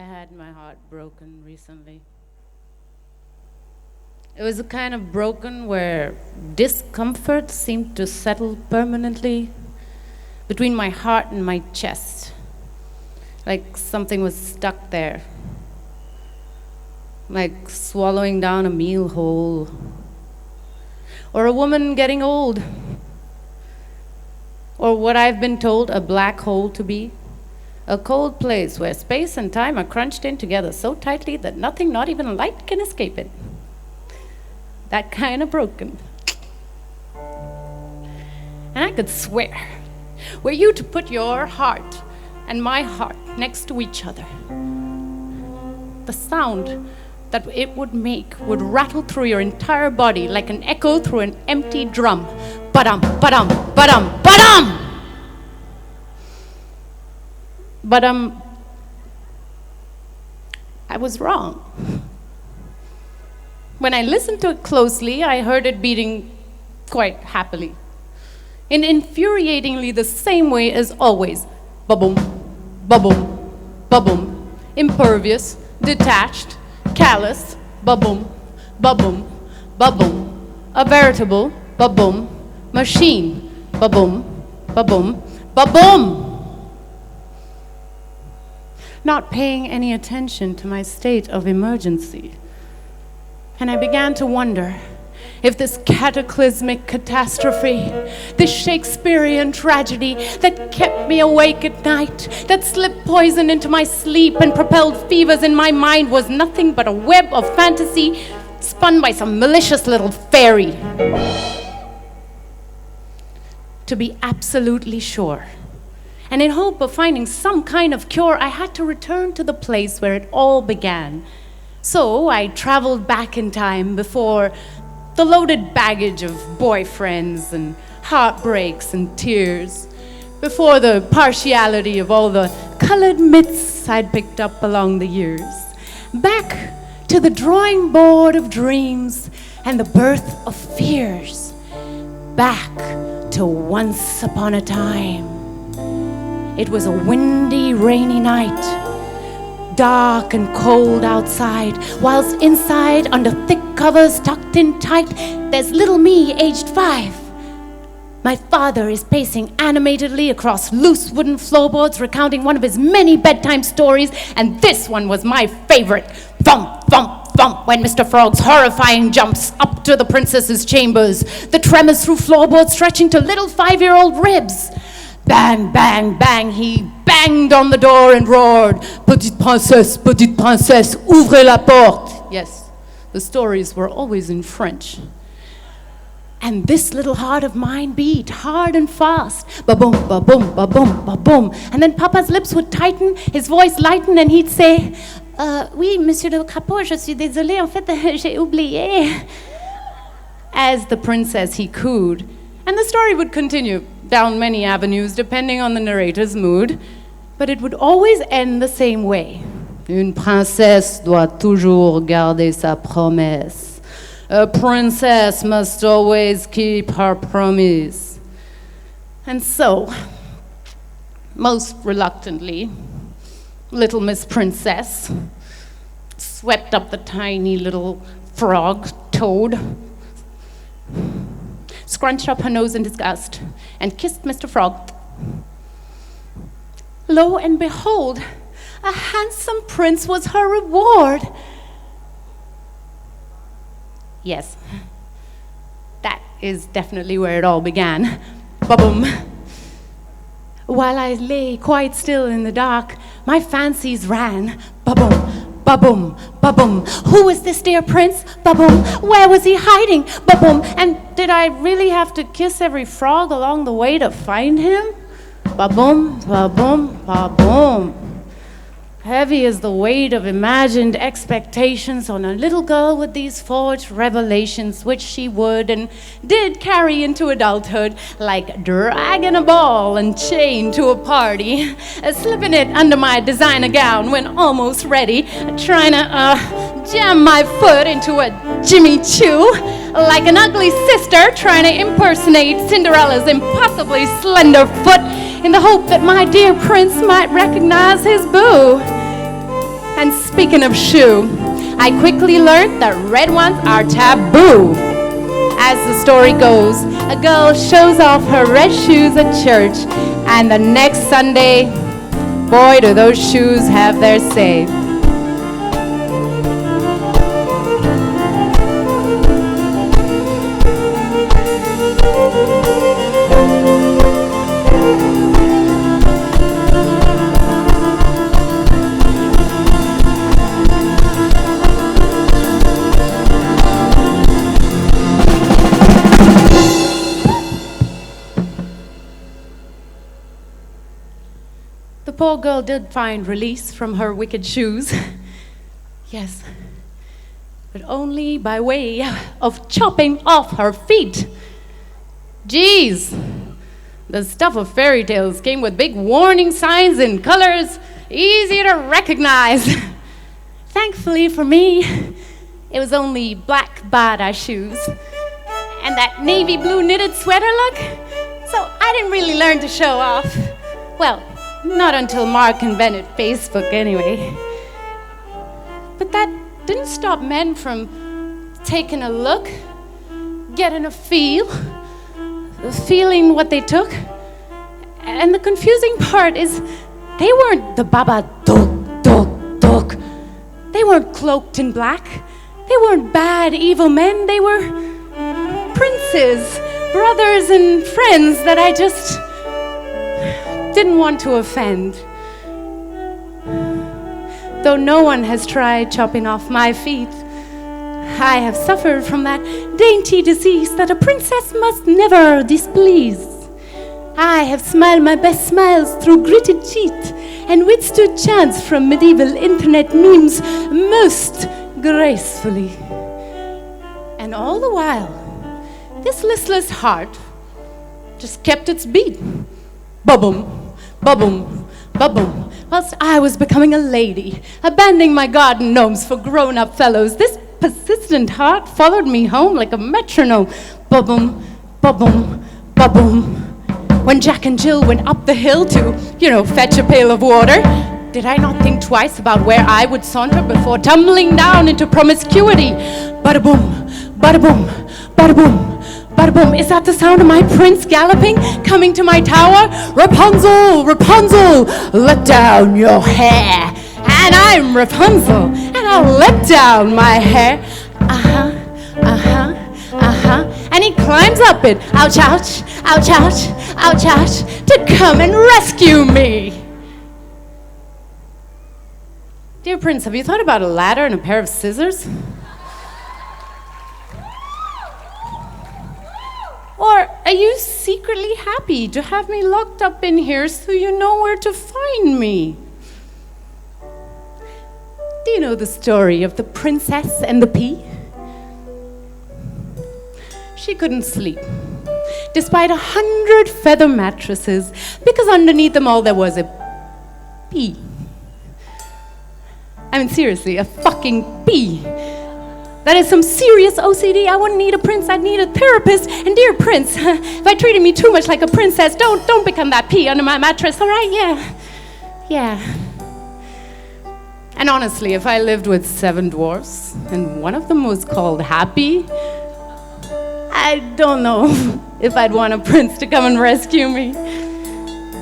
I had my heart broken recently. It was a kind of broken where discomfort seemed to settle permanently between my heart and my chest, like something was stuck there, like swallowing down a meal whole, or a woman getting old, or what I've been told a black hole to be. A cold place where space and time are crunched in together so tightly that nothing, not even light, can escape it. That kind of broken. And I could swear, were you to put your heart and my heart next to each other, the sound that it would make would rattle through your entire body like an echo through an empty drum. Ba-dum, ba-dum, ba-dum, ba-dum! But I was wrong. When I listened to it closely, I heard it beating quite happily, in infuriatingly the same way as always. Ba-boom, ba-boom, ba-boom. Impervious, detached, callous, ba-boom, ba-boom, ba-boom. A veritable ba-boom machine. Ba-boom, ba-boom, ba-boom. Not paying any attention to my state of emergency. And I began to wonder if this cataclysmic catastrophe, this Shakespearean tragedy that kept me awake at night, that slipped poison into my sleep and propelled fevers in my mind, was nothing but a web of fantasy spun by some malicious little fairy. To be absolutely sure, and in hope of finding some kind of cure, I had to return to the place where it all began. So I traveled back in time before the loaded baggage of boyfriends and heartbreaks and tears, before the partiality of all the colored myths I'd picked up along the years, back to the drawing board of dreams and the birth of fears, back to once upon a time. It was a windy, rainy night, dark and cold outside, whilst inside, under thick covers tucked in tight, there's little me, aged 5. My father is pacing animatedly across loose wooden floorboards, recounting one of his many bedtime stories, and this one was my favorite. Thump, thump, thump, when Mr. Frog's horrifying jumps up to the princess's chambers, the tremors through floorboards stretching to little 5-year-old ribs. Bang, bang, bang, he banged on the door and roared, petite princesse, ouvrez la porte. Yes, the stories were always in French. And this little heart of mine beat hard and fast. Ba-boom, ba-boom, ba-boom, ba-boom. And then Papa's lips would tighten, his voice lighten, and he'd say, oui, monsieur le crapaud, je suis désolé, en fait, j'ai oublié. As the princess he cooed. And the story would continue down many avenues, depending on the narrator's mood, but it would always end the same way. Une princesse doit toujours garder sa promesse. A princess must always keep her promise. And so, most reluctantly, little Miss Princess swept up the tiny little frog, toad, scrunched up her nose in disgust, and kissed Mr. Frog. Lo and behold, a handsome prince was her reward. Yes, that is definitely where it all began. Ba-boom. While I lay quite still in the dark, my fancies ran. Ba-boom. Ba-boom, ba-boom. Who was this dear prince? Ba-boom. Where was he hiding? Ba-boom. And did I really have to kiss every frog along the way to find him? Ba-boom, ba-boom, ba-boom. Heavy as the weight of imagined expectations on a little girl with these forged revelations, which she would and did carry into adulthood, like dragging a ball and chain to a party, slipping it under my designer gown when almost ready, trying to jam my foot into a Jimmy Choo, like an ugly sister trying to impersonate Cinderella's impossibly slender foot in the hope that my dear prince might recognize his boo. And speaking of shoe, I quickly learned that red ones are taboo. As the story goes, a girl shows off her red shoes at church, and the next Sunday, boy, do those shoes have their say. The poor girl did find release from her wicked shoes. Yes, but only by way of chopping off her feet. Geez, the stuff of fairy tales came with big warning signs in colors easy to recognize. Thankfully for me, it was only black Bada shoes and that navy blue knitted sweater look, so I didn't really learn to show off. Well, not until Mark and Bennett Facebook, anyway. But that didn't stop men from taking a look, getting a feel, feeling what they took. And the confusing part is they weren't the Baba Dok, Dok, Dok. They weren't cloaked in black. They weren't bad, evil men. They were princes, brothers, and friends that I just didn't want to offend. Though no one has tried chopping off my feet, I have suffered from that dainty disease that a princess must never displease. I have smiled my best smiles through gritted teeth and withstood chants from medieval internet memes most gracefully. And all the while, this listless heart just kept its beat. Ba-boom, ba-boom, ba-boom. Whilst I was becoming a lady, abandoning my garden gnomes for grown-up fellows, this persistent heart followed me home like a metronome. Ba-boom, ba-boom, ba-boom. When Jack and Jill went up the hill to, fetch a pail of water, did I not think twice about where I would saunter before tumbling down into promiscuity? Bada-boom, bada-boom, bada-boom. Bada-boom, is that the sound of my prince galloping, coming to my tower? Rapunzel, Rapunzel, let down your hair. And I'm Rapunzel, and I'll let down my hair. Uh-huh, uh-huh, uh-huh. And he climbs up it, ouch, ouch, ouch, ouch, ouch, ouch, to come and rescue me. Dear Prince, have you thought about a ladder and a pair of scissors? Or are you secretly happy to have me locked up in here so you know where to find me? Do you know the story of the princess and the pea? She couldn't sleep, despite 100 feather mattresses, because underneath them all there was a pea. I mean, seriously, a fucking pea. That is some serious OCD. I wouldn't need a prince, I'd need a therapist. And dear Prince, if I treated me too much like a princess, don't become that pea under my mattress, all right? Yeah. And honestly, if I lived with 7 dwarfs, and one of them was called Happy, I don't know if I'd want a prince to come and rescue me.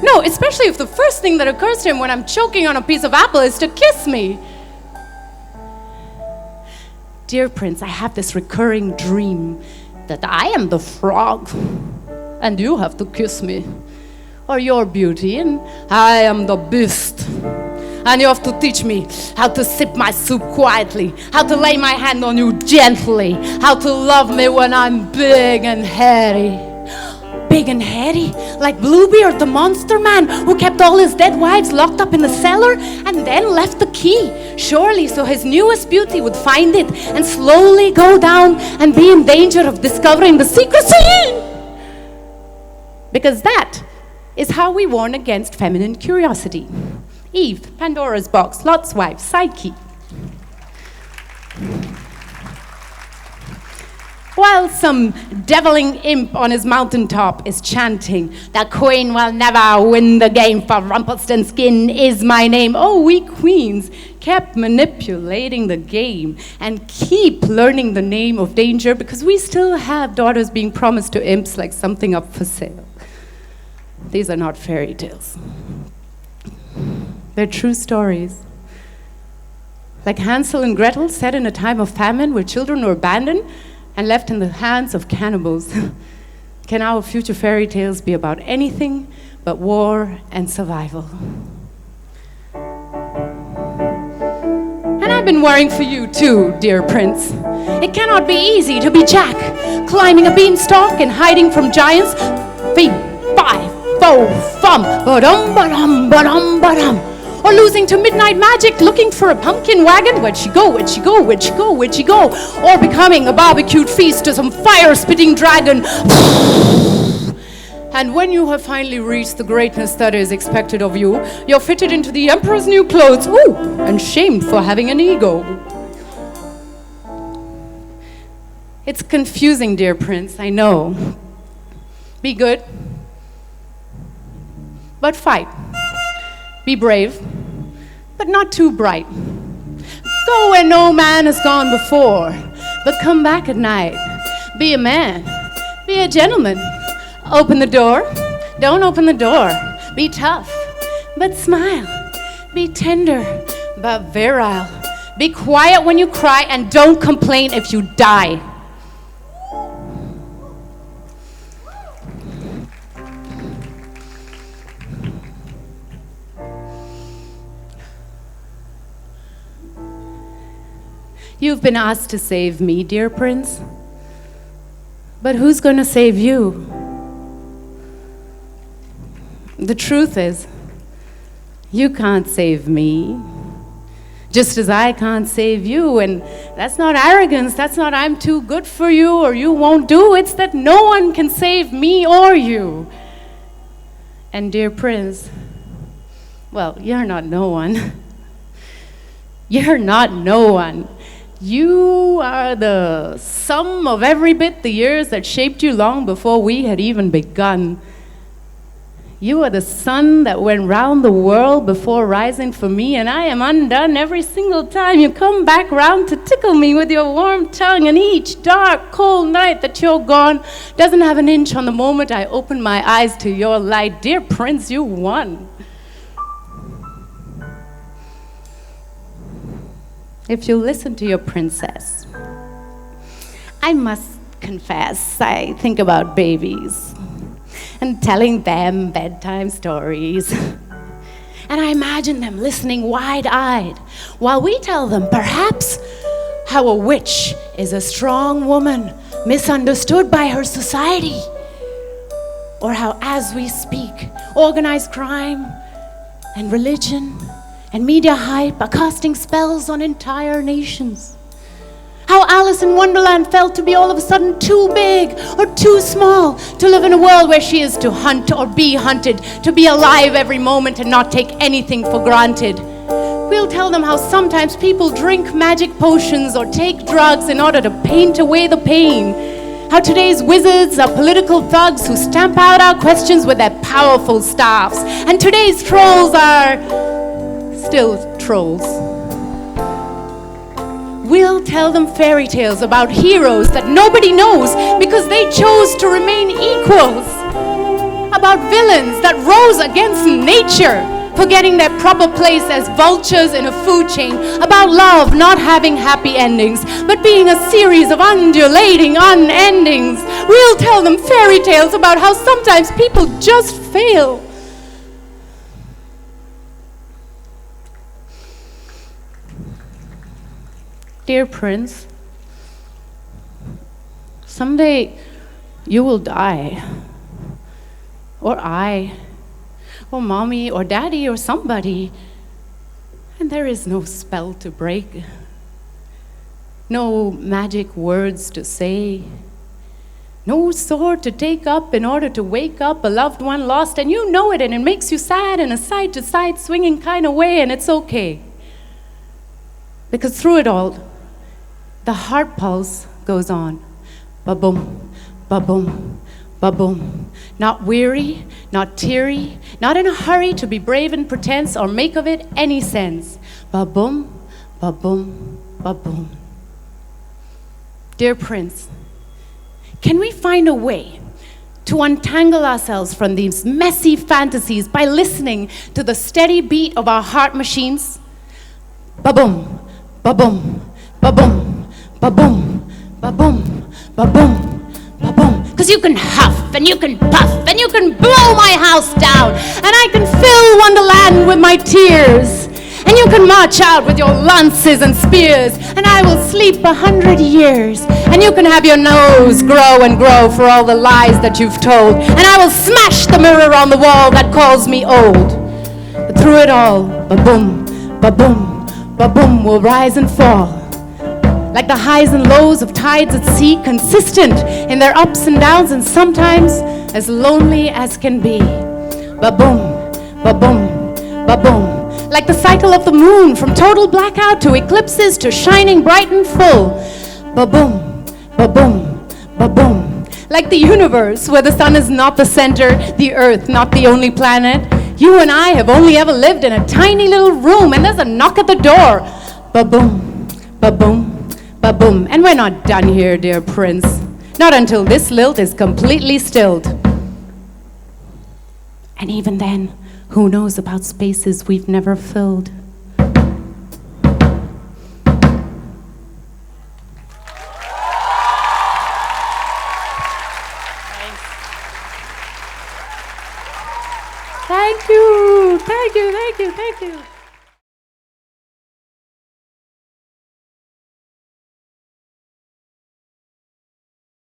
No, especially if the first thing that occurs to him when I'm choking on a piece of apple is to kiss me. Dear Prince, I have this recurring dream that I am the frog and you have to kiss me. Or you're Beauty and I am the Beast. And you have to teach me how to sip my soup quietly, how to lay my hand on you gently, how to love me when I'm big and hairy. Big and hairy, like Bluebeard, the monster man who kept all his dead wives locked up in the cellar and then left the key, surely so his newest beauty would find it and slowly go down and be in danger of discovering the secrecy. Because that is how we warn against feminine curiosity. Eve, Pandora's box, Lot's wife, side key. Why while some deviling imp on his mountaintop is chanting, "The queen will never win the game, for Rumpelstiltskin is my name." Oh, we queens kept manipulating the game and keep learning the name of danger because we still have daughters being promised to imps like something up for sale. These are not fairy tales. They're true stories. Like Hansel and Gretel, set in a time of famine where children were abandoned and left in the hands of cannibals. Can our future fairy tales be about anything but war and survival? And I've been worrying for you too, dear prince. It cannot be easy to be Jack, climbing a beanstalk and hiding from giants. Fee, fi, fo, fum, ba-dum, ba-dum, ba-dum, ba-dum. Or losing to midnight magic, looking for a pumpkin wagon. Where'd she go? Where'd she go? Where'd she go? Where'd she go? Or becoming a barbecued feast to some fire-spitting dragon. And when you have finally reached the greatness that is expected of you, you're fitted into the emperor's new clothes, ooh, and shamed for having an ego. It's confusing, dear prince, I know. Be good, but fight. Be brave, but not too bright. Go where no man has gone before, but come back at night. Be a man, be a gentleman. Open the door, don't open the door. Be tough, but smile. Be tender, but virile. Be quiet when you cry and don't complain if you die. You've been asked to save me, dear prince. But who's going to save you? The truth is, you can't save me, just as I can't save you. And that's not arrogance. That's not I'm too good for you or you won't do. It's that no one can save me or you. And dear prince, well, you're not no one. You're not no one. You are the sum of every bit the years that shaped you long before we had even begun. You are the sun that went round the world before rising for me, and I am undone every single time you come back round to tickle me with your warm tongue. And each dark, cold night that you're gone doesn't have an inch on the moment I open my eyes to your light. Dear prince, you won. If you listen to your princess, I must confess, I think about babies and telling them bedtime stories. And I imagine them listening wide-eyed while we tell them perhaps how a witch is a strong woman misunderstood by her society, or how as we speak, organized crime and religion and media hype are casting spells on entire nations. How Alice in Wonderland felt to be all of a sudden too big or too small to live in a world where she is to hunt or be hunted, to be alive every moment and not take anything for granted. We'll tell them how sometimes people drink magic potions or take drugs in order to paint away the pain. How today's wizards are political thugs who stamp out our questions with their powerful staffs. And today's trolls are still trolls. We'll tell them fairy tales about heroes that nobody knows because they chose to remain equals. About villains that rose against nature, forgetting their proper place as vultures in a food chain. About love not having happy endings, but being a series of undulating unendings. We'll tell them fairy tales about how sometimes people just fail. Dear prince, someday you will die, or I, or mommy, or daddy, or somebody, and there is no spell to break, no magic words to say, no sword to take up in order to wake up a loved one lost, and you know it, and it makes you sad in a side-to-side swinging kind of way, and it's okay. Because through it all, the heart pulse goes on. ba-boom, ba-boom, ba-boom. Not weary, not teary, not in a hurry to be brave in pretense or make of it any sense. Ba-boom, ba-boom, ba-boom. Dear Prince, can we find a way to untangle ourselves from these messy fantasies by listening to the steady beat of our heart machines? Ba-boom, ba-boom, ba-boom, ba-boom, ba-boom, ba-boom, ba-boom. Because you can huff and you can puff and you can blow my house down, and I can fill Wonderland with my tears. And you can march out with your lances and spears, and I will sleep 100 years. And you can have your nose grow and grow for all the lies that you've told. And I will smash the mirror on the wall that calls me old. But through it all, ba-boom, ba-boom, ba-boom will rise and fall. Like the highs and lows of tides at sea, consistent in their ups and downs, and sometimes as lonely as can be. Ba-boom, ba-boom, ba-boom. Like the cycle of the moon, from total blackout to eclipses to shining bright and full. Ba-boom, ba-boom, ba-boom. Like the universe, where the sun is not the center, the earth not the only planet. You and I have only ever lived in a tiny little room, and there's a knock at the door. Ba-boom, ba-boom, ba-boom. And we're not done here, dear Prince. Not until this lilt is completely stilled. And even then, who knows about spaces we've never filled? Thank you, thank you, thank you, thank you.